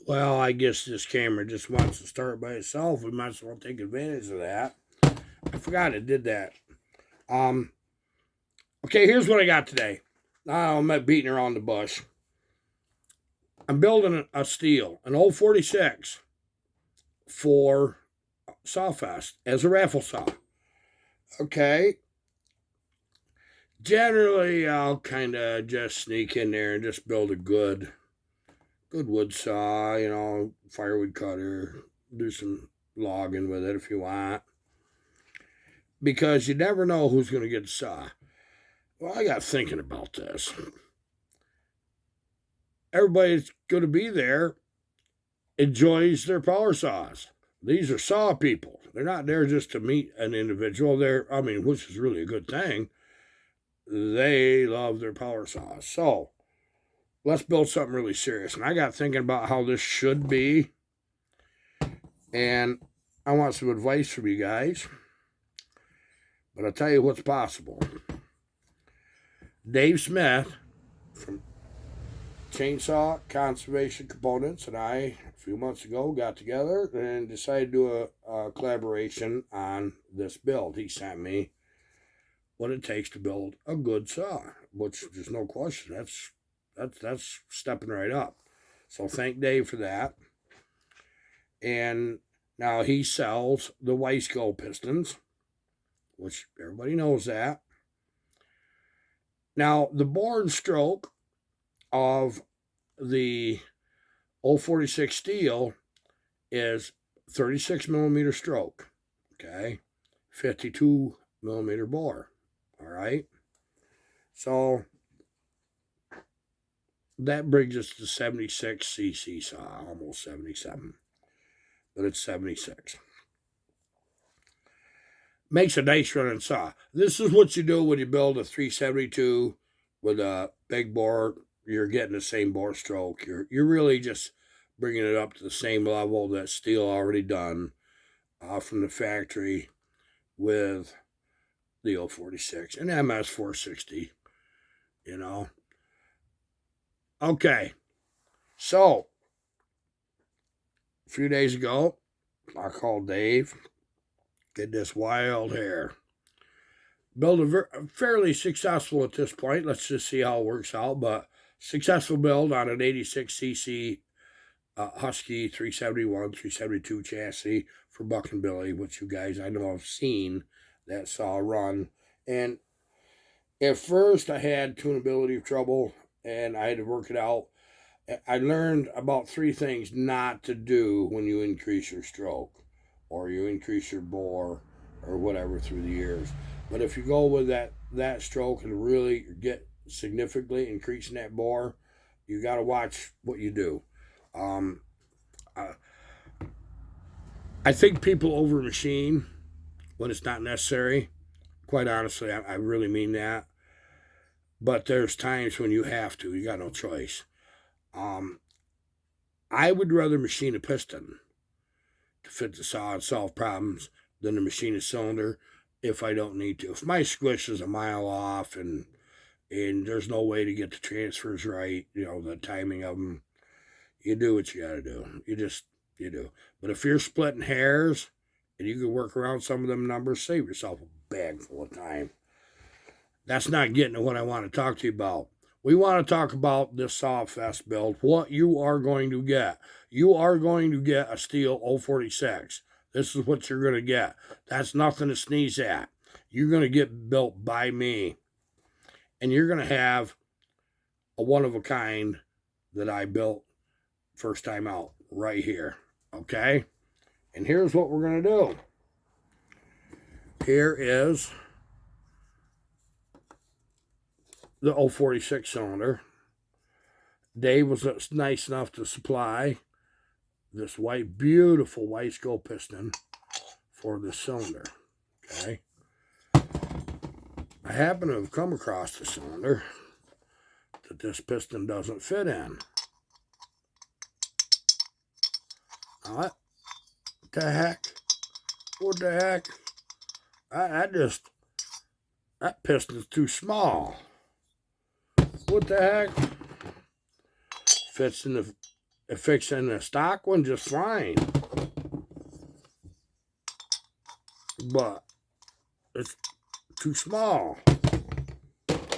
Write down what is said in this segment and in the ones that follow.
Well, I guess this camera just wants to start by itself. We might as well take advantage of that. I forgot it did that. Um, okay, here's what I got today. Now I'm not beating around the bush. I'm building a steel, an old 46 for sawfest as a raffle saw. Okay. Generally, I'll kind of just sneak in there and just build a good wood saw, firewood cutter, do some logging with it if you want. Because you never know who's going to get the saw. Well, I got thinking about this. Everybody's going to be there, enjoys their power saws. These are saw people. They're not there just to meet an individual. Which is really a good thing. They love their power saws. So let's build something really serious. And I got thinking about how this should be. And I want some advice from you guys. But I'll tell you what's possible. Dave Smith from Chainsaw Conservation Components and I, a few months ago, got together and decided to do a collaboration on this build. He sent me what it takes to build a good saw, which there's no question. That's stepping right up. So thank Dave for that. And now he sells the Weisco pistons, which everybody knows that. Now, the bore and stroke of the 046 steel is 36 millimeter stroke, okay? 52 millimeter bore, all right? So that brings us to 76 cc saw, almost 77, but it's 76. Makes a nice running saw. This is what you do when you build a 372 with a big bore. You're getting the same bore stroke. You're really just bringing it up to the same level that steel already done from the factory with the 046 and MS 460. Okay, so a few days ago, I called Dave. Get this wild hair. Build a fairly successful at this point. Let's just see how it works out. But successful build on an 86cc Husky 371, 372 chassis for Buck and Billy, which you guys I know have seen that saw run. And at first I had tunability trouble and I had to work it out. I learned about three things not to do when you increase your stroke or you increase your bore or whatever through the years. But if you go with that stroke and really get significantly increasing that bore, you got to watch what you do. I, I think people over machine when it's not necessary. Quite honestly, I really mean that. But there's times when you have to. You got no choice. I would rather machine a piston to fit the saw and solve problems than to machine a cylinder if I don't need to. If my squish is a mile off and there's no way to get the transfers right, the timing of them, you do what you got to do. You do. But if you're splitting hairs and you can work around some of them numbers, save yourself a bag full of time. That's not getting to what I want to talk to you about. We want to talk about this sawfest build, what you are going to get. You are going to get a steel 046. This is what you're going to get. That's nothing to sneeze at. You're going to get built by me. And you're going to have a one of a kind that I built first time out right here. Okay? And here's what we're going to do. Here is the 046 cylinder. Dave was nice enough to supply this beautiful white skull piston for the cylinder. Okay. I happen to have come across the cylinder that this piston doesn't fit in. What the heck? What the heck? That piston's too small. What the heck? Fits in it fits in the stock one just fine. But it's too small.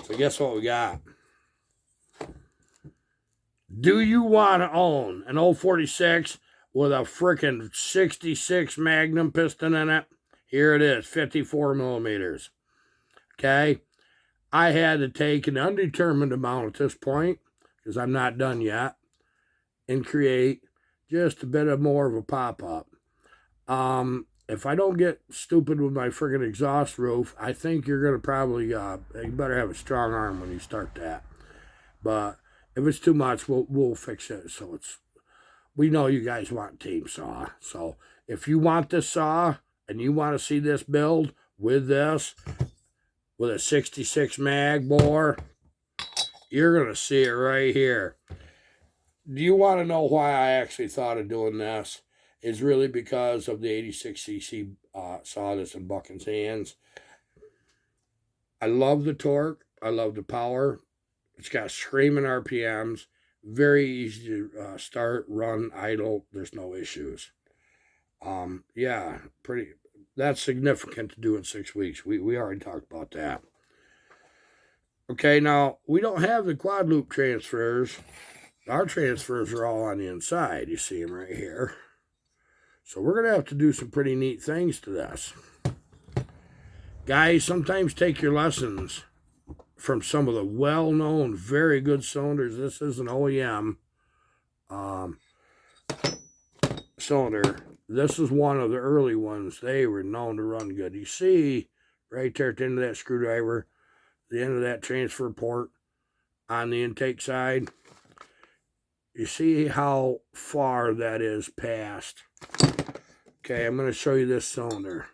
So guess what we got? Do you want to own an old 46 with a freaking 66 Magnum piston in it? Here it is, 54 millimeters. Okay. I had to take an undetermined amount at this point, because I'm not done yet, and create just a bit of more of a pop-up. If I don't get stupid with my friggin' exhaust roof, I think you're going to probably, you better have a strong arm when you start that. But if it's too much, we'll fix it. So we know you guys want team saw. So if you want this saw and you want to see this build with this, with a 66 mag bore, you're going to see it right here. Do you want to know why I actually thought of doing this? It's really because of the 86cc saw that's in Buchan's hands. I love the torque. I love the power. It's got screaming RPMs. Very easy to start, run, idle. There's no issues. Yeah, pretty. That's significant to do in 6 weeks. We already talked about that. Okay, now, we don't have the quad loop transfers. Our transfers are all on the inside. You see them right here. So we're going to have to do some pretty neat things to this. Guys, sometimes take your lessons from some of the well-known, very good cylinders. This is an OEM cylinder. This is one of the early ones. They were known to run good. You see right there at the end of that screwdriver, the end of that transfer port on the intake side. You see how far that is past. Okay, I'm going to show you this cylinder.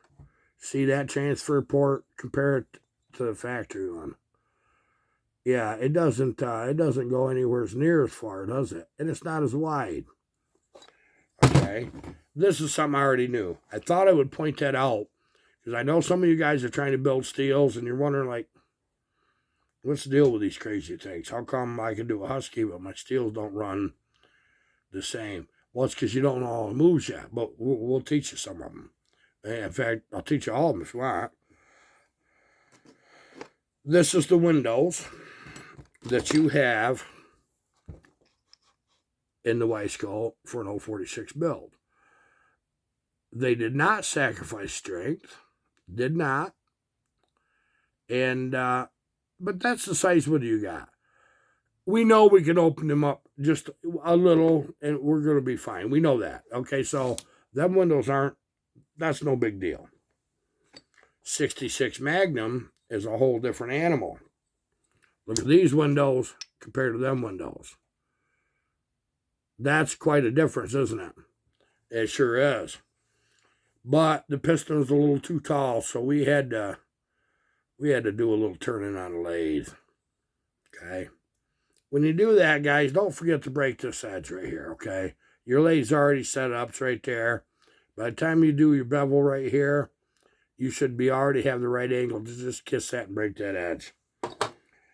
See that transfer port? Compare it to the factory one. Yeah, it doesn't go anywhere near as far, does it? And it's not as wide. Okay, this is something I already knew. I thought I would point that out because I know some of you guys are trying to build steels and you're wondering, like, what's the deal with these crazy things? How come I can do a Husky but my steels don't run the same? Well, it's because you don't know all the moves yet, but we'll teach you some of them. In fact, I'll teach you all of them if you want. This is the windows that you have in the Wiseco for an 046 build. They did not sacrifice strength. Did not. And, but that's the size window you got. We know we can open them up just a little and we're going to be fine. We know that. Okay, so them windows that's no big deal. 66 Magnum is a whole different animal. Look at these windows compared to them windows. That's quite a difference, isn't it? It sure is. But the piston was a little too tall, so we had to do a little turning on the lathe. Okay. When you do that, guys, don't forget to break this edge right here, okay? Your lathe's already set up. It's right there. By the time you do your bevel right here, you should already have the right angle to just kiss that and break that edge.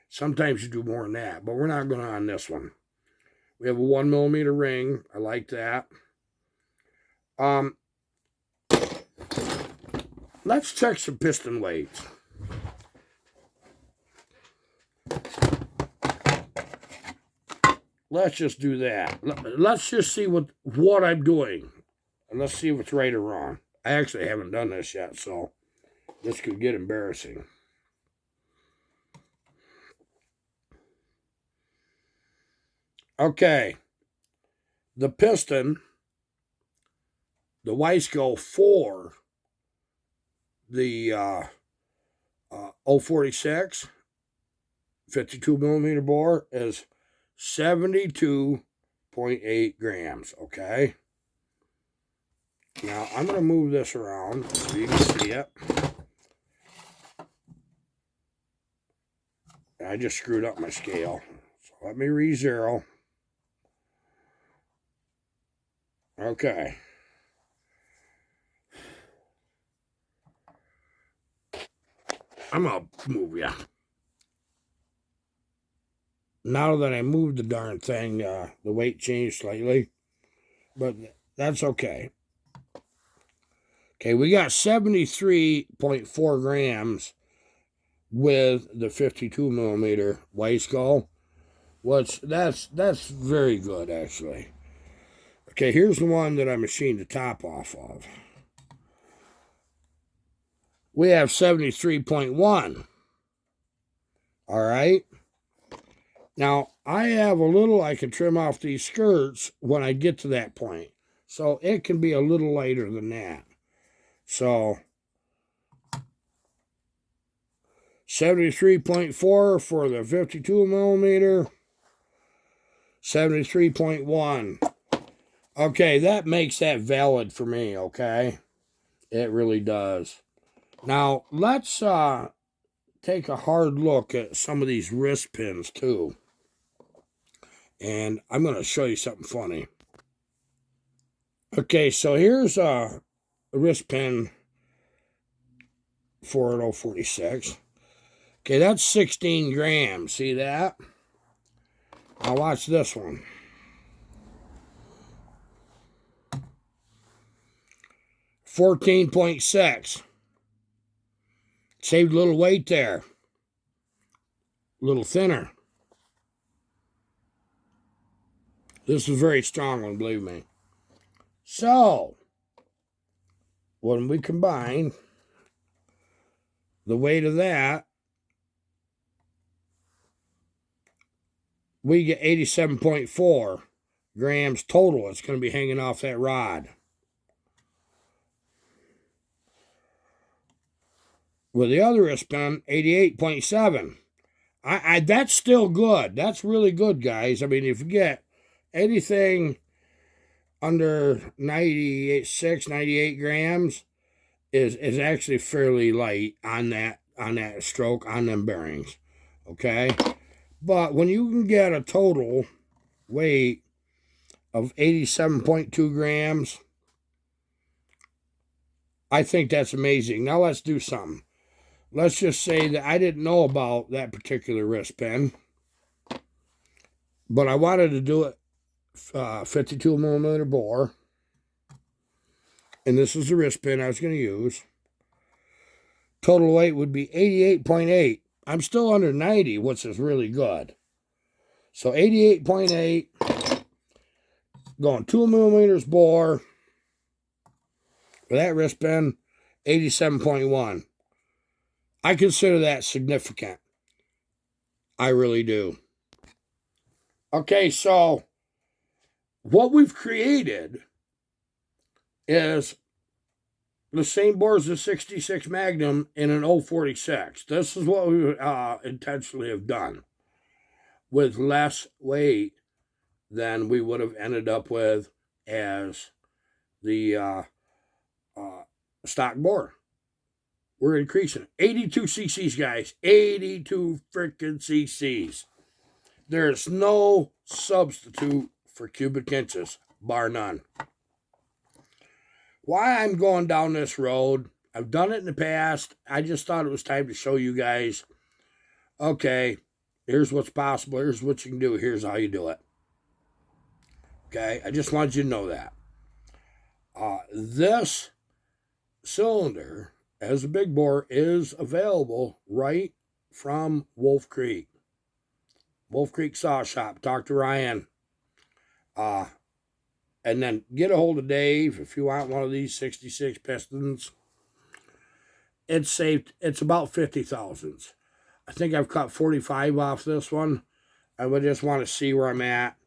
Sometimes you do more than that, but we're not going to on this one. We have a 1 millimeter ring. I like that. Let's check some piston weights. Let's just do that. Let's just see what I'm doing. And let's see if it's right or wrong. I actually haven't done this yet, so this could get embarrassing. Okay. The piston, the Wiseco for the 046 52 millimeter bore is 72.8 grams, okay? Now, I'm going to move this around so you can see it. I just screwed up my scale. So let me re-zero. Okay. I'm going to move you. Now that I moved the darn thing, the weight changed slightly. but that's okay. Okay, we got 73.4 grams with the 52 millimeter white skull, which that's very good actually. Okay, here's the one that I machined the top off of. We have 73.1. All right. Now, I have a little I can trim off these skirts when I get to that point. So it can be a little lighter than that. So 73.4 for the 52 millimeter. 73.1. Okay, that makes that valid for me, okay? It really does. Now, let's take a hard look at some of these wrist pins, too. And I'm going to show you something funny. Okay, so here's a wrist pin 4046. Okay, that's 16 grams. See that? Now watch this one. 14.6. Saved a little weight there. A little thinner. This is a very strong one, believe me. So, when we combine the weight of that, we get 87.4 grams total. It's going to be hanging off that rod. With the other wrist pin, 88.7. That's still good. That's really good, guys. I mean, if you get anything under 96, 98 grams is actually fairly light on that stroke, on them bearings. Okay? But when you can get a total weight of 87.2 grams, I think that's amazing. Now let's do something. Let's just say that I didn't know about that particular wrist pin, but I wanted to do it 52 millimeter bore, and this is the wrist pin I was going to use. Total weight would be 88.8. I'm still under 90, which is really good. So 88.8, going 2 millimeters bore for that wrist pin, 87.1. I consider that significant. I really do. Okay, so what we've created is the same bore as the 66 Magnum in an 046. This is what we intentionally have done with less weight than we would have ended up with as the stock bore. We're increasing it. 82 cc's, guys. 82 freaking cc's. There's no substitute for cubic inches, bar none. Why I'm going down this road, I've done it in the past. I just thought it was time to show you guys, okay, here's what's possible. Here's what you can do. Here's how you do it. Okay, I just wanted you to know that. This cylinder, as a big bore, is available right from Wolf Creek. Wolf Creek Saw Shop. Talk to Ryan. And then get a hold of Dave if you want one of these 66 pistons. It's about 50 thousandths. I think I've cut 45 off this one. I would just want to see where I'm at.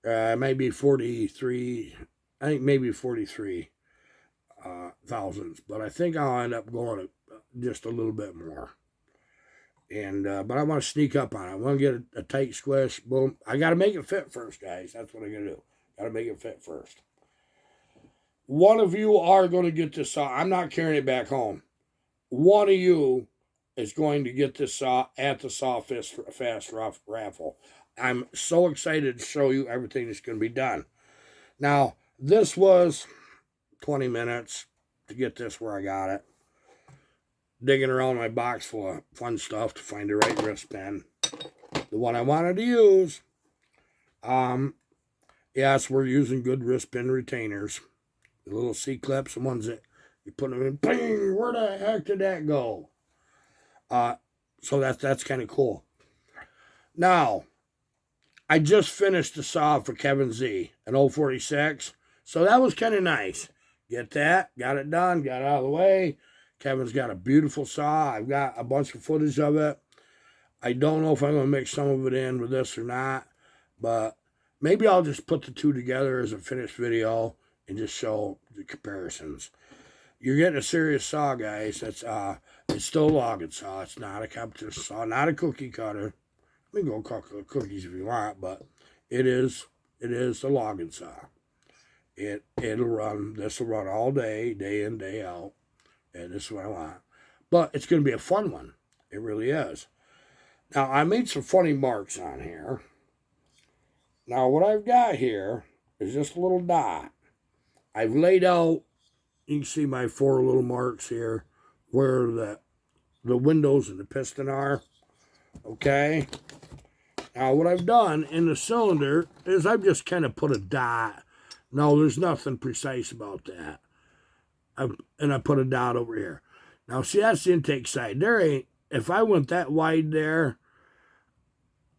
Maybe 43. I think maybe 43 thousandths. But I think I'll end up going just a little bit more. And but I want to sneak up on it. I want to get a tight squish. Boom. I got to make it fit first, guys. That's what I got to do. Got to make it fit first. One of you are going to get this saw. I'm not carrying it back home. One of you is going to get this saw at the sawfest raffle. I'm so excited to show you everything that's going to be done. Now, this was 20 minutes to get this where I got it. Digging around my box full of fun stuff to find the right wrist pin. The one I wanted to use. Yes, we're using good wrist pin retainers. The little C-clips, the ones that you put them in, bing, where the heck did that go? So that's kind of cool. Now, I just finished the saw for Kevin Z, an 046. So that was kind of nice. Get that, got it done, got it out of the way. Kevin's got a beautiful saw. I've got a bunch of footage of it. I don't know if I'm going to mix some of it in with this or not, but maybe I'll just put the two together as a finished video and just show the comparisons. You're getting a serious saw, guys. It's still a logging saw. It's not a competition saw, not a cookie cutter. We can go cook cookies if you want, but it is a logging saw. It'll run. This will run all day, day in, day out, and this is what I want. But it's going to be a fun one. It really is. Now I made some funny marks on here. Now what I've got here is just a little dot. I've laid out. You can see my 4 little marks here, where the windows and the piston are. Okay. Now what I've done in the cylinder is I've just kind of put a dot. No, there's nothing precise about that. And I put a dot over here. Now, see, that's the intake side. If I went that wide there,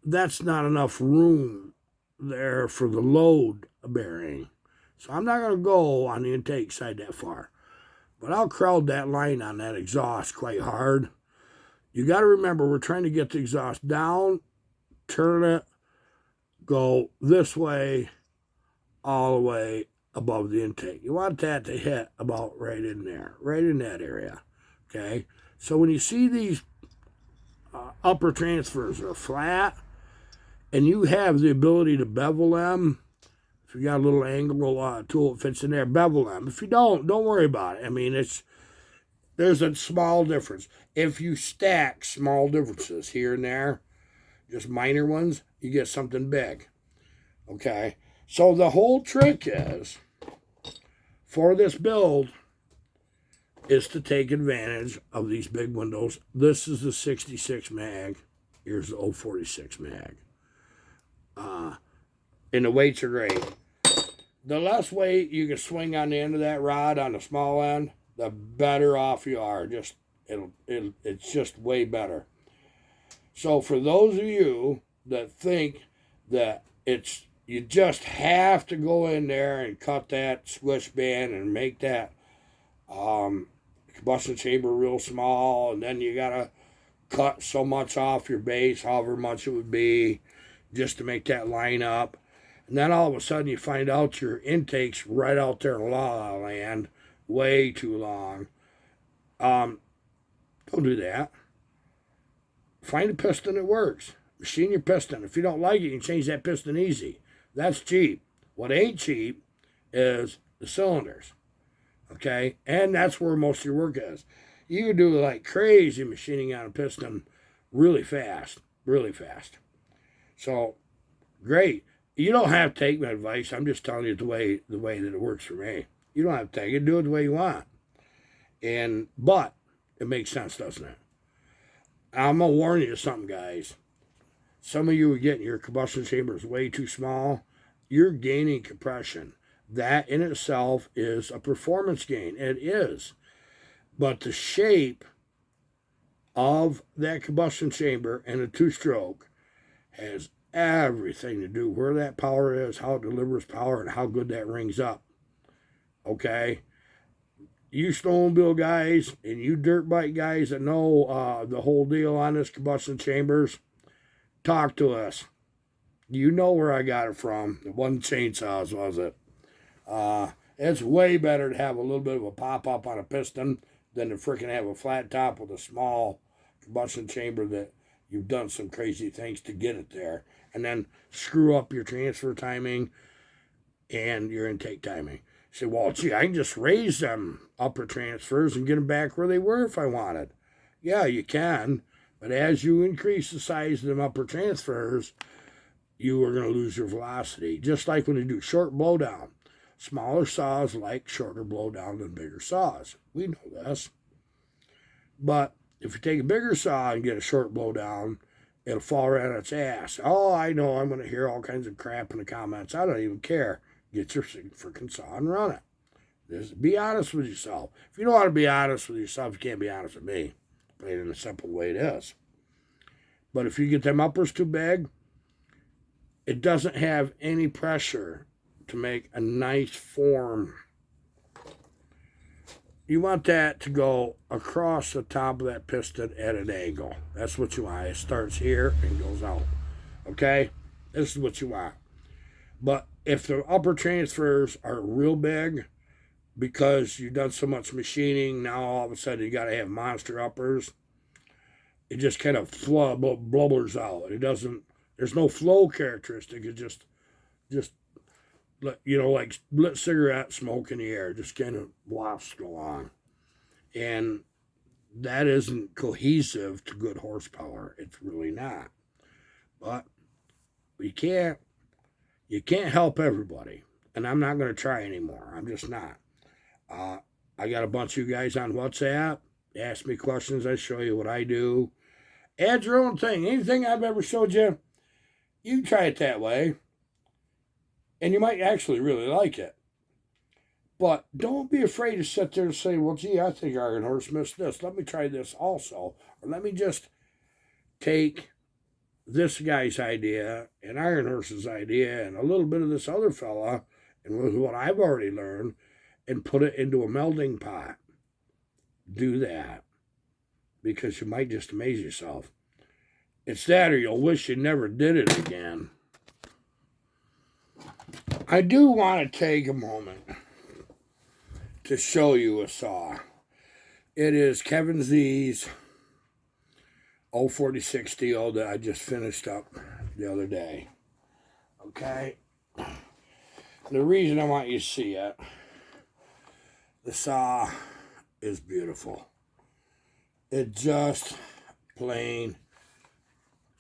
that's not enough room there for the load bearing. So I'm not going to go on the intake side that far. But I'll crowd that line on that exhaust quite hard. You got to remember, we're trying to get the exhaust down, turn it, go this way, all the way above the intake. You want that to hit about right in there, right in that area, okay? So when you see these upper transfers are flat, and you have the ability to bevel them, if you got a little angle tool that fits in there, bevel them. If you don't worry about it. I mean, there's a small difference. If you stack small differences here and there, just minor ones, you get something big, okay? So the whole trick is, for this build, is to take advantage of these big windows. This is the 66 mag. Here's the 046 mag. And the weights are great. The less weight you can swing on the end of that rod on the small end, the better off you are. It's just way better. So for those of you that think that you just have to go in there and cut that squish band and make that combustion chamber real small, and then you gotta cut so much off your base, however much it would be, just to make that line up. And then all of a sudden you find out your intake's right out there in La La Land, way too long. Don't do that. Find a piston that works. Machine your piston. If you don't like it, you can change that piston easy. That's cheap. What ain't cheap is the cylinders. Okay? And that's where most of your work is. You can do like crazy machining on a piston really fast. Really fast. So, great. You don't have to take my advice. I'm just telling you the way that it works for me. You don't have to take it. Do it the way you want. But it makes sense, doesn't it? I'm going to warn you of something, guys. Some of you are getting your combustion chambers way too small. You're gaining compression. That in itself is a performance gain. It is. But the shape of that combustion chamber and a two-stroke has everything to do where that power is, how it delivers power, and how good that rings up. Okay? You snowmobile guys and you dirt bike guys that know the whole deal on this combustion chambers, talk to us. You know where I got it from. It wasn't chainsaws, was it? It's way better to have a little bit of a pop-up on a piston than to freaking have a flat top with a small combustion chamber that you've done some crazy things to get it there. And then screw up your transfer timing and your intake timing. Say, well, gee, I can just raise them upper transfers and get them back where they were if I wanted. Yeah, you can. But as you increase the size of them upper transfers, you are going to lose your velocity. Just like when you do short blowdown. Smaller saws like shorter blowdown than bigger saws. We know this. But if you take a bigger saw and get a short blowdown, it'll fall right on its ass. Oh, I know I'm going to hear all kinds of crap in the comments. I don't even care. Get your freaking saw and run it. Just be honest with yourself. If you don't want to be honest with yourself, you can't be honest with me. Plain in a simple way it is. But if you get them uppers too big, it doesn't have any pressure to make a nice form. You want that to go across the top of that piston at an angle. That's what you want. It starts here and goes out. Okay? This is what you want. But if the upper transfers are real big, because you've done so much machining, now all of a sudden you got to have monster uppers. It just kind of blubbers out. It doesn't. There's no flow characteristic. It just like lit cigarette smoke in the air, just kind of wafts along. And that isn't cohesive to good horsepower. It's really not. But you can't help everybody. And I'm not going to try anymore. I'm just not. I got a bunch of you guys on WhatsApp. Ask me questions. I show you what I do. Add your own thing. Anything I've ever showed you, you try it that way. And you might actually really like it. But don't be afraid to sit there and say, well, gee, I think Iron Horse missed this. Let me try this also. Or let me just take this guy's idea and Iron Horse's idea and a little bit of this other fella and with what I've already learned and put it into a melding pot. Do that. Because you might just amaze yourself. It's that or you'll wish you never did it again. I do want to take a moment to show you a saw. It is Kevin Z's 046 steel that I just finished up the other day. Okay? The reason I want you to see it, the saw is beautiful. It's just plain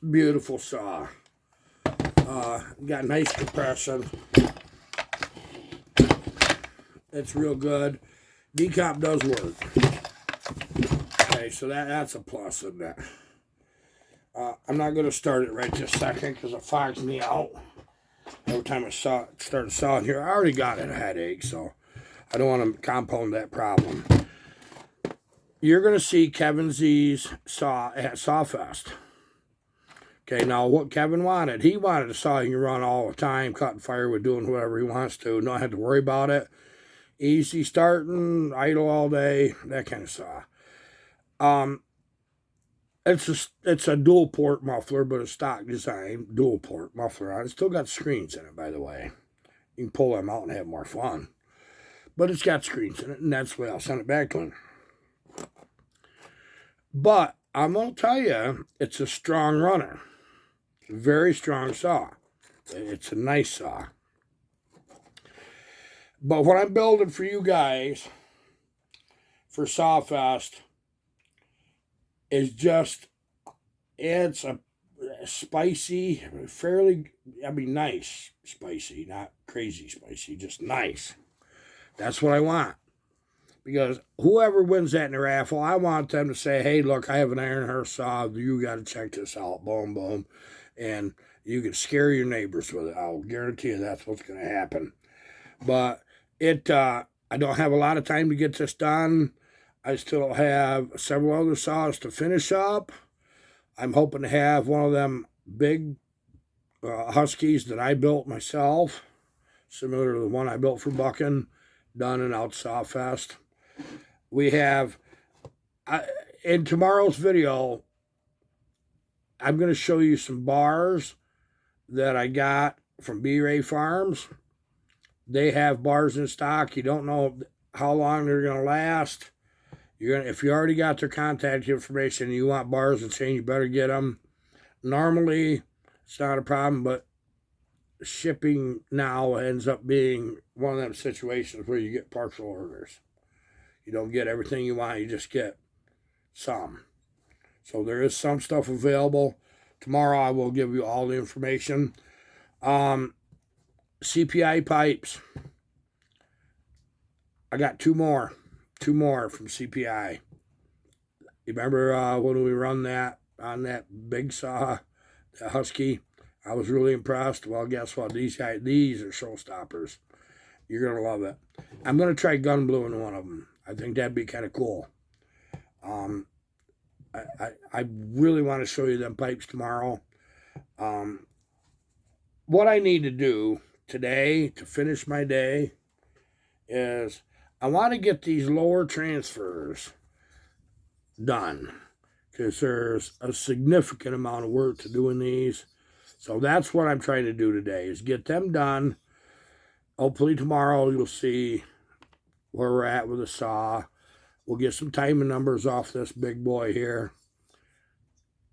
beautiful saw. Got nice compression. It's real good. Decomp does work. Okay, so that's a plus in that. I'm not going to start it right this second because it fogs me out. Every time I start sawing here, I already got a headache, so I don't want to compound that problem. You're going to see Kevin Z's saw at Sawfest. Okay, now what Kevin wanted, he wanted a saw you can run all the time, cutting firewood, doing whatever he wants to, not have to worry about it. Easy starting, idle all day, that kind of saw. It's a dual port muffler, but a stock design dual port muffler on it. It's still got screens in it, by the way. You can pull them out and have more fun. But it's got screens in it, and that's the way I'll send it back to him. But I'm going to tell you, it's a strong runner. It's a very strong saw. It's a nice saw. But what I'm building for you guys for Sawfest is just, it's a spicy, fairly, nice spicy, not crazy spicy, just nice. That's what I want. Because whoever wins that in the raffle, I want them to say, hey, look, I have an Iron Horse saw. You got to check this out. Boom, boom. And you can scare your neighbors with it. I'll guarantee you that's what's going to happen. But I don't have a lot of time to get this done. I still have several other saws to finish up. I'm hoping to have one of them big Huskies that I built myself, similar to the one I built for Bucking, done and out Sawfest. We have, in tomorrow's video, I'm going to show you some bars that I got from B-Ray Farms. They have bars in stock. You don't know how long they're going to last. If you already got their contact information and you want bars and chain, you better get them. Normally, it's not a problem, but shipping now ends up being one of them situations where you get partial orders. You don't get everything you want, you just get some. So there is some stuff available. Tomorrow I will give you all the information. CPI pipes. I got two more from CPI. You remember when we run that on that big saw? Husky. I was really impressed. Well, guess what? These are showstoppers. You're going to love it. I'm going to try gun blue in one of them. I think that'd be kind of cool. I really want to show you them pipes tomorrow. What I need to do today to finish my day is I want to get these lower transfers done because there's a significant amount of work to do in these. So that's what I'm trying to do today is get them done. Hopefully tomorrow you'll see where we're at with the saw. We'll get some timing numbers off this big boy here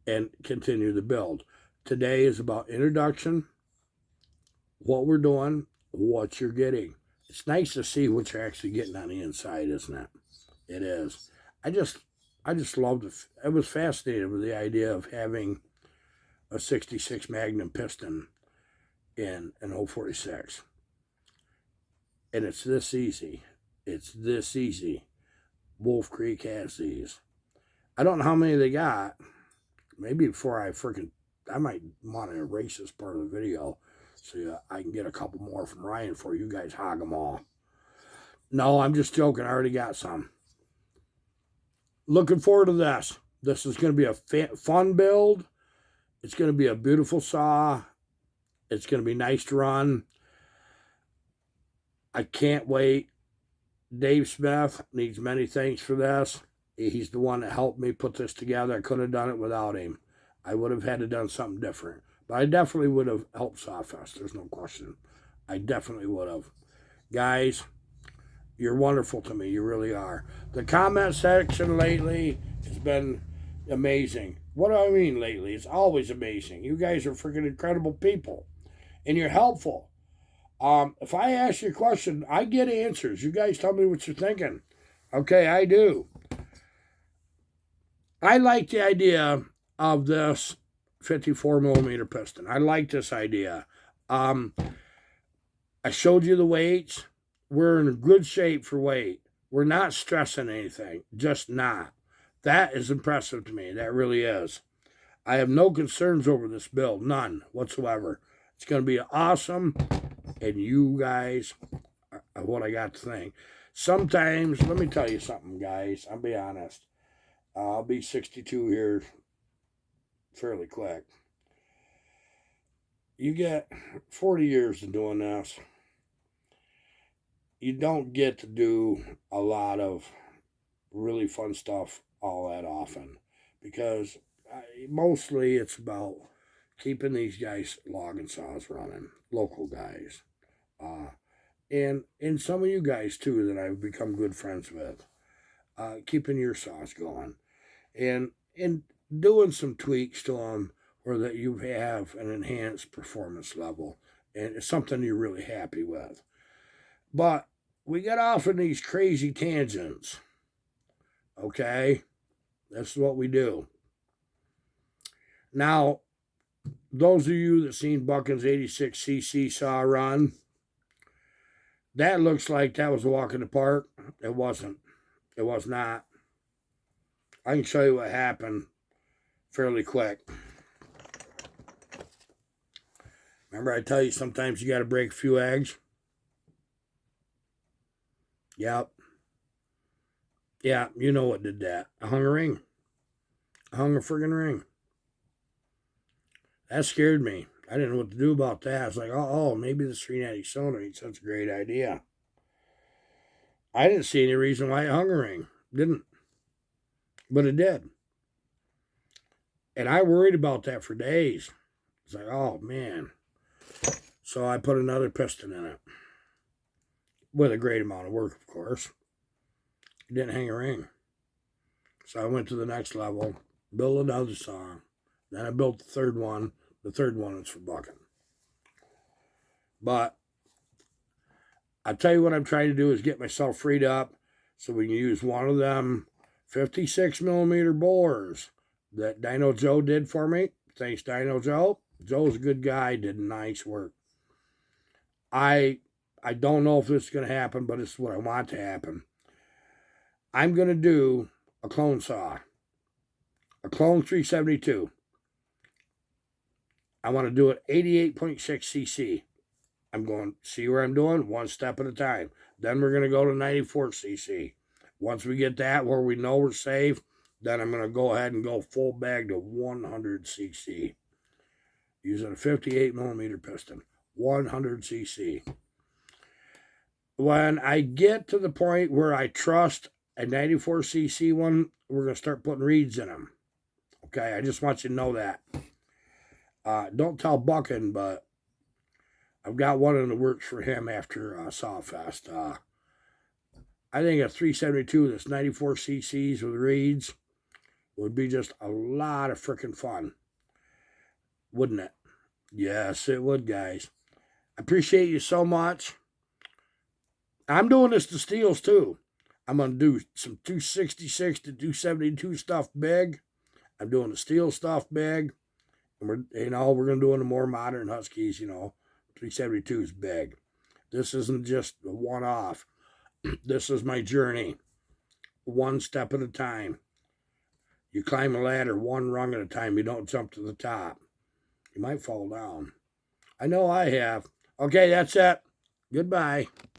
and continue the build. Today is about introduction, what we're doing, what you're getting. It's nice to see what you're actually getting on the inside, isn't it? It is. I just loved it. I was fascinated with the idea of having a 66 Magnum piston in an 046. And it's this easy. It's this easy. Wolf Creek has these. I don't know how many they got. Maybe before I might want to erase this part of the video so I can get a couple more from Ryan before you guys hog them all. No, I'm just joking. I already got some. Looking forward to this. This is going to be a fun build. It's going to be a beautiful saw. It's going to be nice to run. I can't wait. Dave Smith needs many thanks for this. He's the one that helped me put this together. I couldn't have done it without him. I would have had to done something different. But I definitely would have helped Sawfest. There's no question. I definitely would have. Guys, you're wonderful to me. You really are. The comment section lately has been amazing. What do I mean lately? It's always amazing. You guys are freaking incredible people. And you're helpful. If I ask you a question, I get answers. You guys tell me what you're thinking. Okay, I do. I like the idea of this 54 millimeter piston. I like this idea. I showed you the weights. We're in good shape for weight. We're not stressing anything. Just not. That is impressive to me. That really is. I have no concerns over this build. None whatsoever. It's going to be awesome. And you guys are what I got to think. Sometimes, let me tell you something, guys. I'll be honest. I'll be 62 here fairly quick. You get 40 years of doing this. You don't get to do a lot of really fun stuff all that often because mostly it's about keeping these guys logging saws running, local guys. And some of you guys too that I've become good friends with, keeping your saws going and doing some tweaks to them where that you have an enhanced performance level and it's something you're really happy with. But we get off in these crazy tangents. Okay? That's what we do. Now, those of you that seen Buchan's 86cc saw run, that looks like that was a walk in the park. It wasn't. It was not. I can show you what happened fairly quick. Remember I tell you sometimes you got to break a few eggs? Yep. Yeah, you know what did that. I hung a ring. I hung a friggin' ring. That scared me. I didn't know what to do about that. I was like, oh, maybe the 390 cylinder ain't such a great idea. I didn't see any reason why I hung a ring. Didn't. But it did. And I worried about that for days. It's like, oh, man. So I put another piston in it. With a great amount of work, of course. It didn't hang a ring. So I went to the next level, built another saw. Then I built the third one. The third one is for bucking. But I tell you what I'm trying to do is get myself freed up so we can use one of them 56 millimeter bores that Dino Joe did for me. Thanks, Dino Joe. Joe's a good guy, did nice work. I don't know if this is going to happen, but it's what I want to happen. I'm going to do a clone saw. A clone 372. I want to do it 88.6 cc. I'm going to see where I'm doing one step at a time. Then we're going to go to 94 cc. Once we get that where we know we're safe, then I'm going to go ahead and go full bag to 100 cc. Using a 58 millimeter piston, 100 cc. When I get to the point where I trust a 94 cc one, we're going to start putting reeds in them. Okay, I just want you to know that. Don't tell Buckin, but I've got one in the works for him after Sawfest. I think a 372 that's 94 cc's with reeds would be just a lot of freaking fun. Wouldn't it? Yes, it would, guys. I appreciate you so much. I'm doing this to steels, too. I'm going to do some 266 to 272 stuff big. I'm doing the steel stuff big. And we're going to do the more modern Huskies, 372 is big. This isn't just a one-off. This is my journey. One step at a time. You climb a ladder one rung at a time. You don't jump to the top. You might fall down. I know I have. Okay, that's it. Goodbye.